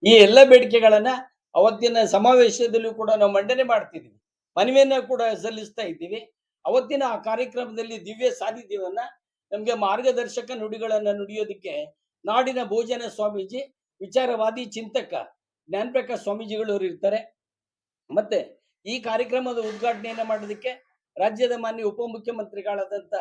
ಈ ಎಲ್ಲ ಬೇಡಿಕೆಗಳನ್ನ ಅವತ್ತಿನ ಸಮಾವೇಶದಲ್ಲೂ ಕೂಡ ನಾವು ಮಂಡನೆ ಮಾಡ್ತಿದ್ವಿ, ಮನವಿಯನ್ನ ಕೂಡ ಸಲ್ಲಿಸ್ತಾ ಇದ್ದೀವಿ. ಅವತ್ತಿನ ಆ ಕಾರ್ಯಕ್ರಮದಲ್ಲಿ ದಿವ್ಯ ಸಾನ್ನಿಧ್ಯವನ್ನ ನಮ್ಗೆ ಮಾರ್ಗದರ್ಶಕ ನುಡಿಗಳನ್ನ ನುಡಿಯೋದಕ್ಕೆ ನಾಡಿನ ಭೋಜನ ಸ್ವಾಮೀಜಿ, ವಿಚಾರವಾದಿ ಚಿಂತಕ ಜ್ಞಾನಪ್ರಕಾಶ್ ಸ್ವಾಮೀಜಿಗಳು ಇರ್ತಾರೆ. ಮತ್ತೆ ಈ ಕಾರ್ಯಕ್ರಮದ ಉದ್ಘಾಟನೆಯನ್ನ ಮಾಡೋದಕ್ಕೆ ರಾಜ್ಯದ ಮಾನ್ಯ ಉಪಮುಖ್ಯಮಂತ್ರಿಗಳಾದಂತ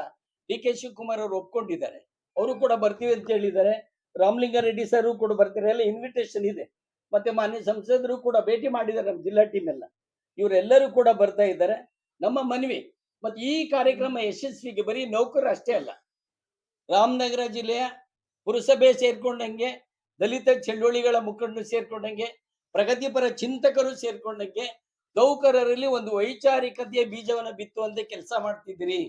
ಡಿ ಕೆ ಶಿವಕುಮಾರ್ ಅವರು ಒಪ್ಕೊಂಡಿದ್ದಾರೆ. ಅವರು ಕೂಡ ಬರ್ತೀವಿ ಅಂತ ಹೇಳಿದ್ದಾರೆ. ರಾಮಲಿಂಗಾರೆಡ್ಡಿ ಸರ್ ಕೂಡ ಬರ್ತಾರೆ, ಎಲ್ಲ ಇನ್ವಿಟೇಷನ್ ಇದೆ. ಮತ್ತೆ ಮಾನ್ಯ ಸಂಸದರು ಕೂಡ ಭೇಟಿ ಮಾಡಿದ್ದಾರೆ, ನಮ್ಮ ಜಿಲ್ಲಾ ಟೀಮ್ ಎಲ್ಲ, ಇವರೆಲ್ಲರೂ ಕೂಡ ಬರ್ತಾ ಇದ್ದಾರೆ. ನಮ್ಮ ಮನವಿ ಮತ್ತೆ ಈ ಕಾರ್ಯಕ್ರಮ ಯಶಸ್ವಿಗೆ ಬರೀ ನೌಕರರು ಅಷ್ಟೇ ಅಲ್ಲ, ರಾಮನಗರ ಜಿಲ್ಲೆಯ ಪುರಸಭೆ ಸೇರ್ಕೊಂಡಂಗೆ, ದಲಿತ ಚಳುವಳಿಗಳ ಮುಖಂಡರು ಸೇರ್ಕೊಂಡಂಗೆ, ಪ್ರಗತಿಪರ ಚಿಂತಕರು ಸೇರ್ಕೊಂಡಂಗೆ ನೌಕರರಲ್ಲಿ ಒಂದು ವೈಚಾರಿಕತೆಯ ಬೀಜವನ್ನು ಬಿತ್ತುವಂತೆ ಕೆಲಸ ಮಾಡ್ತಿದ್ದೀರಿ.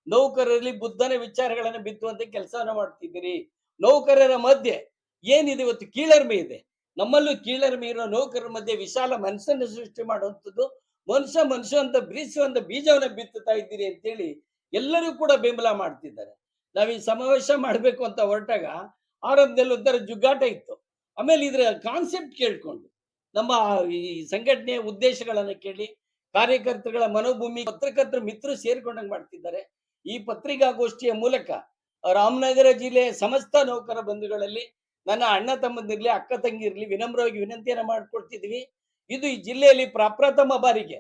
ನೌಕರರಲ್ಲಿ ಬುದ್ಧನ ವಿಚಾರಗಳನ್ನು ಬಿತ್ತುವಂತೆ ಕೆಲಸವನ್ನ ಮಾಡ್ತಿದ್ದೀರಿ. ನೌಕರರ ಮಧ್ಯೆ ಏನಿದೆ ಇವತ್ತು ಕೀಳರಿಮೆ ಇದೆ, ನಮ್ಮಲ್ಲೂ ಕೀಳರಿಮೆ ಇರೋ ನೌಕರರ ಮಧ್ಯೆ ವಿಶಾಲ ಮನಸ್ಸನ್ನು ಸೃಷ್ಟಿ ಮಾಡುವಂಥದ್ದು, ಮನುಷ್ಯ ಅಂತ ಬೀಸುವಂತ ಬೀಜವನ್ನ ಬಿತ್ತುತ್ತಾ ಇದ್ದೀರಿ ಅಂತೇಳಿ ಎಲ್ಲರೂ ಕೂಡ ಬೆಂಬಲ ಮಾಡ್ತಿದ್ದಾರೆ. ನಾವ್ ಈ ಸಮಾವೇಶ ಮಾಡ್ಬೇಕು ಅಂತ ಹೊರಟಾಗ ಆರಂಭದಲ್ಲಿ ಒಂಥರ ಜುಗ್ಗಾಟ ಇತ್ತು. ಆಮೇಲೆ ಇದ್ರ ಕಾನ್ಸೆಪ್ಟ್ ಕೇಳ್ಕೊಂಡು ನಮ್ಮ ಈ ಸಂಘಟನೆಯ ಉದ್ದೇಶಗಳನ್ನ ಕೇಳಿ ಕಾರ್ಯಕರ್ತರುಗಳ ಮನೋಭೂಮಿ, ಪತ್ರಕರ್ತರ ಮಿತ್ರರು ಸೇರ್ಕೊಂಡಂಗೆ ಮಾಡ್ತಿದ್ದಾರೆ. ಈ ಪತ್ರಿಕಾಗೋಷ್ಠಿಯ ಮೂಲಕ ರಾಮನಗರ ಜಿಲ್ಲೆಯ ಸಮಸ್ತ ನೌಕರ ಬಂಧುಗಳಲ್ಲಿ ನನ್ನ ಅಣ್ಣ ತಮ್ಮಂದಿರ್ಲಿ, ಅಕ್ಕ ತಂಗಿರ್ಲಿ ವಿನಮ್ರವಾಗಿ ವಿನಂತಿಯನ್ನ ಮಾಡ್ಕೊಳ್ತಿದ್ವಿ. ಇದು ಈ ಜಿಲ್ಲೆಯಲ್ಲಿ ಪ್ರಪ್ರಥಮ ಬಾರಿಗೆ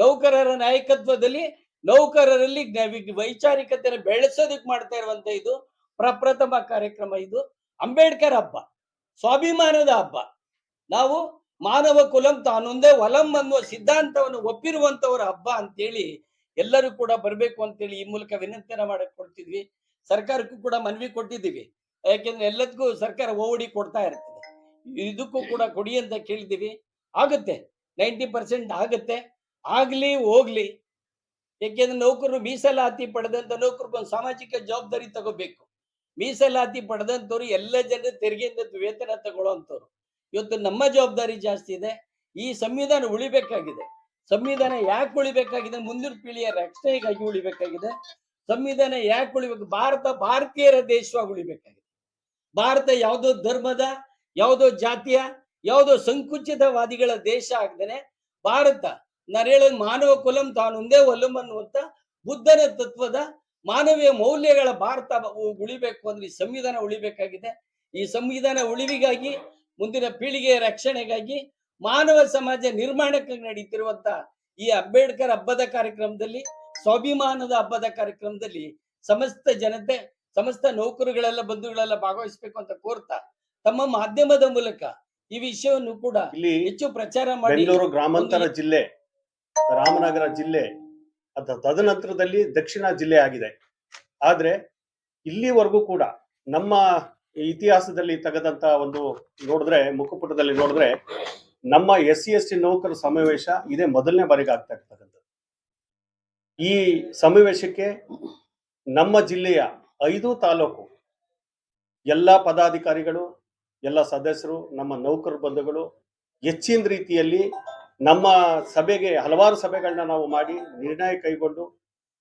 ನೌಕರರ ನಾಯಕತ್ವದಲ್ಲಿ ನೌಕರರಲ್ಲಿ ವೈಚಾರಿಕತೆಯನ್ನು ಬೆಳೆಸೋದಕ್ಕೆ ಮಾಡ್ತಾ ಇರುವಂತ ಇದು ಪ್ರಪ್ರಥಮ ಕಾರ್ಯಕ್ರಮ. ಇದು ಅಂಬೇಡ್ಕರ್ ಹಬ್ಬ, ಸ್ವಾಭಿಮಾನದ ಹಬ್ಬ. ನಾವು ಮಾನವ ಕುಲಂ ತಾನೊಂದೇ ಒಲಂ ಅನ್ನುವ ಸಿದ್ಧಾಂತವನ್ನು ಒಪ್ಪಿರುವಂತವರ ಹಬ್ಬ ಅಂತೇಳಿ ಎಲ್ಲರೂ ಕೂಡ ಬರಬೇಕು ಅಂತೇಳಿ ಈ ಮೂಲಕ ವಿನಂತಿಯನ್ನ ಮಾಡಕ್ ಕೊಡ್ತಿದ್ವಿ. ಸರ್ಕಾರಕ್ಕೂ ಕೂಡ ಮನವಿ ಕೊಟ್ಟಿದ್ದೀವಿ, ಯಾಕೆಂದ್ರೆ ಎಲ್ಲದಕ್ಕೂ ಸರ್ಕಾರ ಓಡಿ ಕೊಡ್ತಾ ಇರ್ತದೆ, ಇದಕ್ಕೂ ಕೂಡ ಕೊಡಿ ಅಂತ ಕೇಳಿದ್ದೀವಿ. ಆಗುತ್ತೆ, 90% ಆಗುತ್ತೆ, ಆಗ್ಲಿ ಹೋಗ್ಲಿ. ಯಾಕೆಂದ್ರೆ ನೌಕರರು ಮೀಸಲಾತಿ ಪಡೆದಂತ ನೌಕರಿಗೆ ಒಂದು ಸಾಮಾಜಿಕ ಜವಾಬ್ದಾರಿ ತಗೋಬೇಕು. ಮೀಸಲಾತಿ ಪಡೆದಂತವ್ರು ಎಲ್ಲ ಜನರ ತೆರಿಗೆಯಿಂದ ವೇತನ ತಗೊಳ್ಳೋಂಥವ್ರು. ಇವತ್ತು ನಮ್ಮ ಜವಾಬ್ದಾರಿ ಜಾಸ್ತಿ ಇದೆ. ಈ ಸಂವಿಧಾನ ಉಳಿಬೇಕಾಗಿದೆ. ಸಂವಿಧಾನ ಯಾಕೆ ಉಳಿಬೇಕಾಗಿದೆ? ಮುಂದಿನ ಪೀಳಿಗೆಯ ರಕ್ಷಣೆಗಾಗಿ ಉಳಿಬೇಕಾಗಿದೆ. ಸಂವಿಧಾನ ಯಾಕೆ ಉಳಿಬೇಕು? ಭಾರತೀಯರ ದೇಶವಾಗಿ ಉಳಿಬೇಕಾಗಿದೆ. ಭಾರತ ಯಾವುದೋ ಧರ್ಮದ, ಯಾವುದೋ ಜಾತಿಯ, ಯಾವುದೋ ಸಂಕುಚಿತವಾದಿಗಳ ದೇಶ ಆಗದೇನೆ ಭಾರತ, ನಾನು ಹೇಳೋದು ಮಾನವ ಕುಲಂ ತಾನೊಂದೇ ಒಲಂ ಅನ್ನುವಂತ ಬುದ್ಧನ ತತ್ವದ ಮಾನವೀಯ ಮೌಲ್ಯಗಳ ಭಾರತ ಉಳಿಬೇಕು ಅಂದ್ರೆ ಈ ಸಂವಿಧಾನ ಉಳಿಬೇಕಾಗಿದೆ. ಈ ಸಂವಿಧಾನ ಉಳಿವಿಗಾಗಿ, ಮುಂದಿನ ಪೀಳಿಗೆಯ ರಕ್ಷಣೆಗಾಗಿ, ಮಾನವ ಸಮಾಜ ನಿರ್ಮಾಣಕ್ಕೆ ನಡೀತಿರುವಂತ ಈ ಅಂಬೇಡ್ಕರ್ ಹಬ್ಬದ ಕಾರ್ಯಕ್ರಮದಲ್ಲಿ, ಸ್ವಾಭಿಮಾನದ ಹಬ್ಬದ ಕಾರ್ಯಕ್ರಮದಲ್ಲಿ ಸಮಸ್ತ ಜನತೆ, ಸಮಸ್ತ ನೌಕರುಗಳೆಲ್ಲ ಬಂಧುಗಳೆಲ್ಲ ಭಾಗವಹಿಸಬೇಕು ಅಂತ ಕೋರ್ತಾ ತಮ್ಮ ಮಾಧ್ಯಮದ ಮೂಲಕ ಈ ವಿಷಯವನ್ನು ಕೂಡ ಹೆಚ್ಚು ಪ್ರಚಾರ ಮಾಡಿ. ಬೆಂಗಳೂರು ಗ್ರಾಮಾಂತರ ಜಿಲ್ಲೆ, ರಾಮನಗರ ಜಿಲ್ಲೆ, ತದನಂತರದಲ್ಲಿ ದಕ್ಷಿಣ ಜಿಲ್ಲೆ ಆಗಿದೆ. ಆದ್ರೆ ಇಲ್ಲಿವರೆಗೂ ಕೂಡ ನಮ್ಮ ಇತಿಹಾಸದಲ್ಲಿ ತೆಗೆದಂತ ಒಂದು ನೋಡಿದ್ರೆ, ಮುಖಪುಟದಲ್ಲಿ ನೋಡಿದ್ರೆ, ನಮ್ಮ SC/ST ನೌಕರ ಸಮಾವೇಶ ಇದೇ ಮೊದಲನೇ ಬಾರಿಗೆ ಆಗ್ತಾ ಇರ್ತಕ್ಕಂಥದ್ದು. ಈ ಸಮಾವೇಶಕ್ಕೆ ನಮ್ಮ ಜಿಲ್ಲೆಯ 5 ತಾಲೂಕು ಎಲ್ಲ ಪದಾಧಿಕಾರಿಗಳು, ಎಲ್ಲ ಸದಸ್ಯರು, ನಮ್ಮ ನೌಕರ ಬಂಧುಗಳು ಹೆಚ್ಚಿನ ರೀತಿಯಲ್ಲಿ ನಮ್ಮ ಸಭೆಗೆ ಹಲವಾರು ಸಭೆಗಳನ್ನ ನಾವು ಮಾಡಿ ನಿರ್ಣಯ ಕೈಗೊಂಡು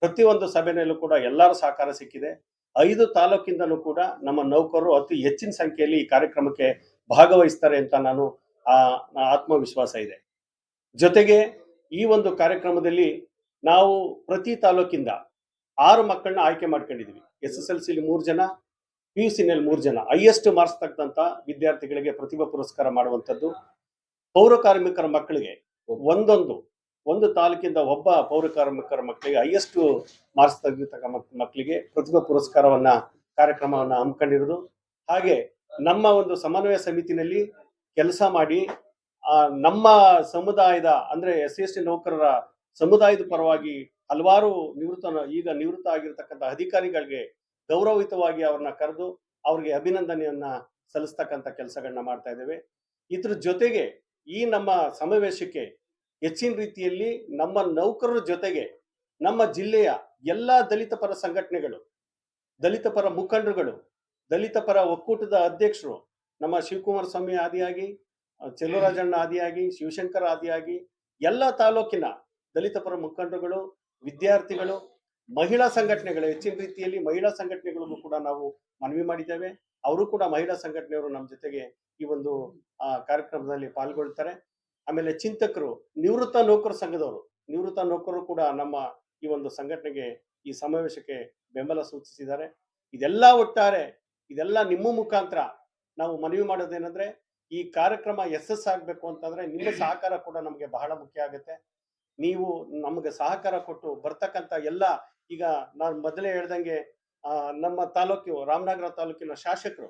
ಪ್ರತಿಯೊಂದು ಸಭೆನಲ್ಲೂ ಕೂಡ ಎಲ್ಲರ ಸಹಕಾರ ಸಿಕ್ಕಿದೆ. 5 ತಾಲೂಕಿಂದಲೂ ಕೂಡ ನಮ್ಮ ನೌಕರರು ಅತಿ ಹೆಚ್ಚಿನ ಸಂಖ್ಯೆಯಲ್ಲಿ ಈ ಕಾರ್ಯಕ್ರಮಕ್ಕೆ ಭಾಗವಹಿಸ್ತಾರೆ ಅಂತ ನಾನು ಆತ್ಮವಿಶ್ವಾಸ ಇದೆ. ಜೊತೆಗೆ ಈ ಒಂದು ಕಾರ್ಯಕ್ರಮದಲ್ಲಿ ನಾವು ಪ್ರತಿ ತಾಲೂಕಿಂದ 6 ಮಕ್ಕಳನ್ನ ಆಯ್ಕೆ ಮಾಡ್ಕೊಂಡಿದ್ವಿ. SSLC 3 ಜನ, PUC 3 ಜನ, ಹೈಯೆಸ್ಟ್ ಮಾರ್ಕ್ಸ್ ತೆಗೆದಂತ ವಿದ್ಯಾರ್ಥಿಗಳಿಗೆ ಪ್ರತಿಭಾ ಪುರಸ್ಕಾರ ಮಾಡುವಂಥದ್ದು. ಪೌರ ಕಾರ್ಮಿಕರ ಮಕ್ಕಳಿಗೆ ಒಂದು ತಾಲೂಕಿಂದ ಒಬ್ಬ ಪೌರ ಕಾರ್ಮಿಕರ ಮಕ್ಕಳಿಗೆ ಹೈಯೆಸ್ಟ್ ಮಾರ್ಕ್ಸ್ ತೆಗೆದಿರ್ತಕ್ಕ ಮಕ್ಕಳಿಗೆ ಪ್ರತಿಭಾ ಪುರಸ್ಕಾರವನ್ನ ಕಾರ್ಯಕ್ರಮವನ್ನ ಹಮ್ಮಿಕೊಂಡಿರೋದು. ಹಾಗೆ ನಮ್ಮ ಒಂದು ಸಮನ್ವಯ ಸಮಿತಿನಲ್ಲಿ ಕೆಲಸ ಮಾಡಿ ನಮ್ಮ ಸಮುದಾಯದ ಅಂದ್ರೆ SC/ST ನೌಕರರ ಸಮುದಾಯದ ಪರವಾಗಿ ಹಲವಾರು ಈಗ ನಿವೃತ್ತ ಆಗಿರ್ತಕ್ಕಂಥ ಅಧಿಕಾರಿಗಳಿಗೆ ಗೌರವಯುತವಾಗಿ ಅವ್ರನ್ನ ಕರೆದು ಅವ್ರಿಗೆ ಅಭಿನಂದನೆಯನ್ನ ಸಲ್ಲಿಸ್ತಕ್ಕಂಥ ಕೆಲಸಗಳನ್ನ ಮಾಡ್ತಾ ಇದ್ದೇವೆ. ಇದ್ರ ಜೊತೆಗೆ ಈ ನಮ್ಮ ಸಮಾವೇಶಕ್ಕೆ ಹೆಚ್ಚಿನ ರೀತಿಯಲ್ಲಿ ನಮ್ಮ ನೌಕರರ ಜೊತೆಗೆ ನಮ್ಮ ಜಿಲ್ಲೆಯ ಎಲ್ಲಾ ದಲಿತ ಪರ ಸಂಘಟನೆಗಳು, ದಲಿತ ಪರ ಮುಖಂಡರುಗಳು, ದಲಿತ ಪರ ಒಕ್ಕೂಟದ ಅಧ್ಯಕ್ಷರು, ನಮ್ಮ ಶಿವಕುಮಾರ ಸ್ವಾಮಿ ಆದಿಯಾಗಿ, ಚೆಲುವರಾಜಣ್ಣ ಆದಿಯಾಗಿ, ಶಿವಶಂಕರ ಆದಿಯಾಗಿ ಎಲ್ಲ ತಾಲೂಕಿನ ದಲಿತ ಪರ ಮುಖಂಡರುಗಳು, ವಿದ್ಯಾರ್ಥಿಗಳು, ಮಹಿಳಾ ಸಂಘಟನೆಗಳು, ಹೆಚ್ಚಿನ ರೀತಿಯಲ್ಲಿ ಮಹಿಳಾ ಸಂಘಟನೆಗಳಿಗೂ ಕೂಡ ನಾವು ಮನವಿ ಮಾಡಿದ್ದೇವೆ. ಅವರು ಕೂಡ ಮಹಿಳಾ ಸಂಘಟನೆಯವರು ನಮ್ಮ ಜೊತೆಗೆ ಈ ಒಂದು ಕಾರ್ಯಕ್ರಮದಲ್ಲಿ ಪಾಲ್ಗೊಳ್ತಾರೆ. ಆಮೇಲೆ ಚಿಂತಕರು, ನಿವೃತ್ತ ನೌಕರ ಸಂಘದವರು, ನಿವೃತ್ತ ನೌಕರರು ಕೂಡ ನಮ್ಮ ಈ ಒಂದು ಸಂಘಟನೆಗೆ, ಈ ಸಮಾವೇಶಕ್ಕೆ ಬೆಂಬಲ ಸೂಚಿಸಿದ್ದಾರೆ. ಇದೆಲ್ಲ ಒಟ್ಟಾರೆ ಇದೆಲ್ಲ ನಿಮ್ಮ ಮುಖಾಂತರ ನಾವು ಮನವಿ ಮಾಡೋದೇನಂದ್ರೆ, ಈ ಕಾರ್ಯಕ್ರಮ ಯಶಸ್ಸಾಗಬೇಕು ಅಂತಂದ್ರೆ ನಿಮ್ಮ ಸಹಕಾರ ಕೂಡ ನಮಗೆ ಬಹಳ ಮುಖ್ಯ ಆಗುತ್ತೆ. ನೀವು ನಮಗೆ ಸಹಕಾರ ಕೊಟ್ಟು ಬರ್ತಕ್ಕಂಥ ಎಲ್ಲ, ಈಗ ನಾನು ಮೊದಲೇ ಹೇಳ್ದಂಗೆ ನಮ್ಮ ತಾಲೂಕು ರಾಮನಗರ ತಾಲೂಕಿನ ಶಾಸಕರು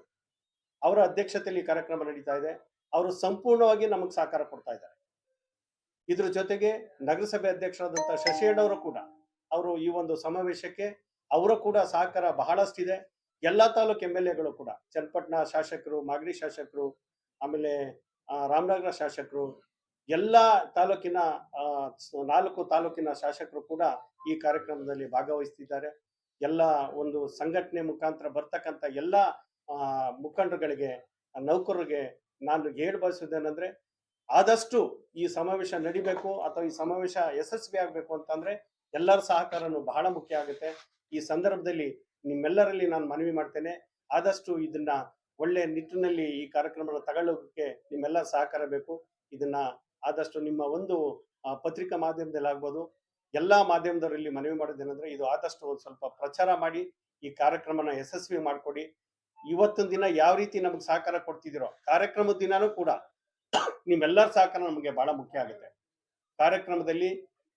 ಅವರ ಅಧ್ಯಕ್ಷತೆಯಲ್ಲಿ ಈ ಕಾರ್ಯಕ್ರಮ ನಡೀತಾ ಇದೆ. ಅವರು ಸಂಪೂರ್ಣವಾಗಿ ನಮಗೆ ಸಹಕಾರ ಕೊಡ್ತಾ ಇದ್ದಾರೆ. ಇದ್ರ ಜೊತೆಗೆ ನಗರಸಭೆ ಅಧ್ಯಕ್ಷರಾದಂತಹ ಶಶಿಯಣ್ಣವರು ಕೂಡ, ಅವರು ಈ ಒಂದು ಸಮಾವೇಶಕ್ಕೆ ಅವರ ಕೂಡ ಸಹಕಾರ ಬಹಳಷ್ಟಿದೆ. ಎಲ್ಲಾ ತಾಲೂಕು MLAಗಳು ಕೂಡ, ಚನ್ನಪಟ್ಟಣ ಶಾಸಕರು, ಮಾಗಡಿ ಶಾಸಕರು, ಆಮೇಲೆ ರಾಮನಗರ ಶಾಸಕರು, ಎಲ್ಲಾ ತಾಲೂಕಿನ 4 ತಾಲೂಕಿನ ಶಾಸಕರು ಕೂಡ ಈ ಕಾರ್ಯಕ್ರಮದಲ್ಲಿ ಭಾಗವಹಿಸ್ತಿದ್ದಾರೆ. ಎಲ್ಲ ಒಂದು ಸಂಘಟನೆ ಮುಖಾಂತರ ಬರ್ತಕ್ಕಂಥ ಎಲ್ಲ ಮುಖಂಡರುಗಳಿಗೆ, ನೌಕರರಿಗೆ ನಾನು ಹೇಳ ಬಯಸುವುದೇನೆಂದ್ರೆ, ಆದಷ್ಟು ಈ ಸಮಾವೇಶ ನಡಿಬೇಕು ಅಥವಾ ಈ ಸಮಾವೇಶ ಯಶಸ್ವಿ ಆಗ್ಬೇಕು ಅಂತಂದ್ರೆ ಎಲ್ಲರ ಸಹಕಾರನು ಬಹಳ ಮುಖ್ಯ ಆಗುತ್ತೆ. ಈ ಸಂದರ್ಭದಲ್ಲಿ ನಿಮ್ಮೆಲ್ಲರಲ್ಲಿ ನಾನು ಮನವಿ ಮಾಡ್ತೇನೆ, ಆದಷ್ಟು ಇದನ್ನ ಒಳ್ಳೆ ನಿಟ್ಟಿನಲ್ಲಿ ಈ ಕಾರ್ಯಕ್ರಮನ ತಗೊಳ್ಳೋಕೆ ನಿಮ್ಮೆಲ್ಲ ಸಹಕಾರ ಬೇಕು. ಇದನ್ನ ಆದಷ್ಟು ನಿಮ್ಮ ಒಂದು ಪತ್ರಿಕಾ ಮಾಧ್ಯಮದಲ್ಲಿ ಆಗ್ಬೋದು, ಎಲ್ಲಾ ಮಾಧ್ಯಮದವರಲ್ಲಿ ಮನವಿ ಮಾಡೋದೇನೆಂದ್ರೆ, ಇದು ಆದಷ್ಟು ಒಂದು ಸ್ವಲ್ಪ ಪ್ರಚಾರ ಮಾಡಿ ಈ ಕಾರ್ಯಕ್ರಮನ ಯಶಸ್ವಿ ಮಾಡ್ಕೊಡಿ. ಇವತ್ತಿನ ದಿನ ಯಾವ ರೀತಿ ನಮ್ಗೆ ಸಹಕಾರ ಕೊಡ್ತಿದ್ದೀರೋ, ಕಾರ್ಯಕ್ರಮದ ದಿನಾನೂ ಕೂಡ ನಿಮ್ಮೆಲ್ಲರ ಸಹಕಾರ ನಮಗೆ ಬಹಳ ಮುಖ್ಯ ಆಗುತ್ತೆ. ಕಾರ್ಯಕ್ರಮದಲ್ಲಿ